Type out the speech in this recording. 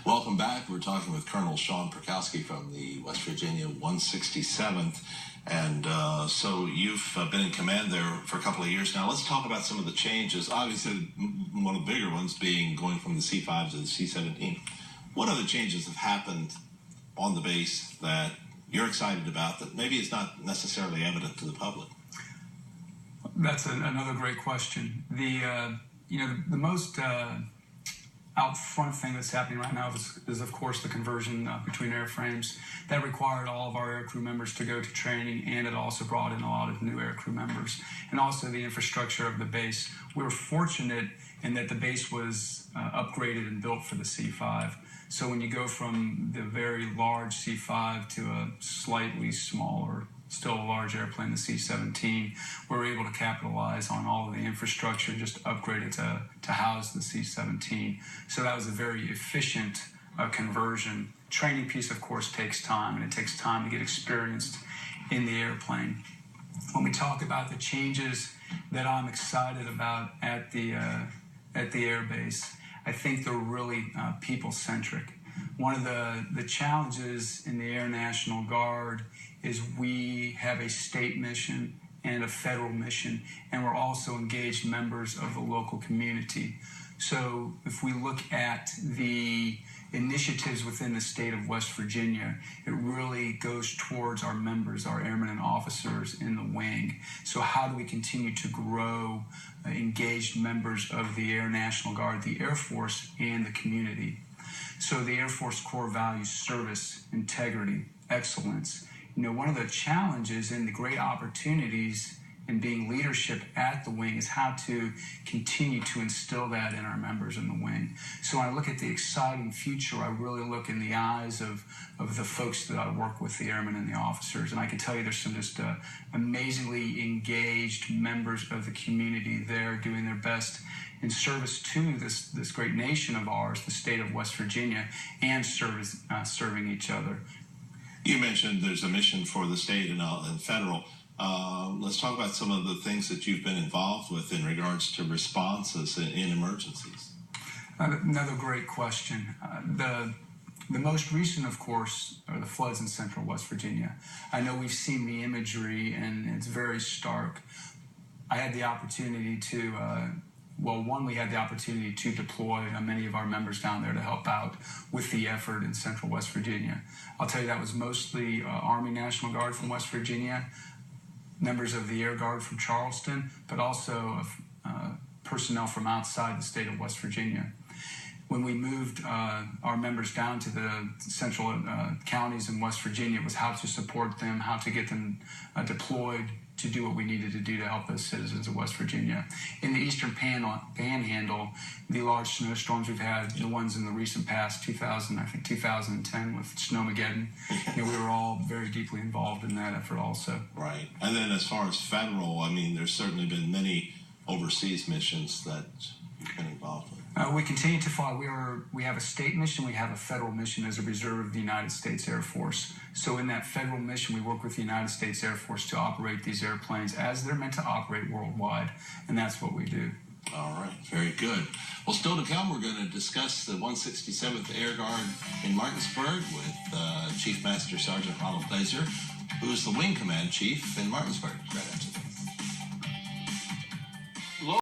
Welcome back. We're talking with Colonel Shaun Perkowski from the West Virginia 167th. And so you've been in command there for a couple of years now. Let's talk about some of the changes. Obviously, one of the bigger ones being going from the C-5 to the C-17. What other changes have happened on the base that you're excited about that maybe is not necessarily evident to the public? That's another great question. The most out front thing that's happening right now is of course the conversion between airframes. That required all of our aircrew members to go to training, and it also brought in a lot of new aircrew members, and also the infrastructure of the base. We were fortunate in that the base was upgraded and built for the C-5. So when you go from the very large C-5 to a slightly smaller, still a large airplane, the C-17, we're able to capitalize on all of the infrastructure, just upgrade it to house the C-17. So that was a very efficient conversion. Training piece, of course, takes time, and it takes time to get experienced in the airplane. When we talk about the changes that I'm excited about at the air base, I think they're really people-centric. One of the challenges in the Air National Guard is we have a state mission and a federal mission, and we're also engaged members of the local community. So if we look at the initiatives within the state of West Virginia, it really goes towards our members, our airmen and officers in the wing. So how do we continue to grow engaged members of the Air National Guard, the Air Force, and the community? So the Air Force core values service, integrity, excellence. One of the challenges and the great opportunities in being leadership at the wing is how to continue to instill that in our members in the wing. So when I look at the exciting future, I really look in the eyes of the folks that I work with, the airmen and the officers. And I can tell you there's some just amazingly engaged members of the community there doing their best in service to this great nation of ours, the state of West Virginia, and serving each other. You mentioned there's a mission for the state and federal. Let's talk about some of the things that you've been involved with in regards to responses in emergencies. Another great question. The most recent, of course, are the floods in central West Virginia. I know we've seen the imagery, and it's very stark. I had the opportunity to we had the opportunity to deploy many of our members down there to help out with the effort in central West Virginia. I'll tell you that was mostly Army National Guard from West Virginia, members of the Air Guard from Charleston, but also personnel from outside the state of West Virginia. When we moved our members down to the central counties in West Virginia, it was how to support them, how to get them deployed to do what we needed to do to help those citizens of West Virginia. In the eastern panhandle, the large snowstorms we've had, the ones in the recent past, 2010 with Snowmageddon, we were all very deeply involved in that effort also. Right. And then as far as federal, there's certainly been many overseas missions that you've been involved with. We continue to fly. We have a state mission, we have a federal mission as a reserve of the United States Air Force. So in that federal mission, we work with the United States Air Force to operate these airplanes as they're meant to operate worldwide, and that's what we do. All right, very good. Well, still to come, we're going to discuss the 167th Air Guard in Martinsburg with Chief Master Sergeant Ronald Glazer, who is the Wing Command Chief in Martinsburg. Right after that.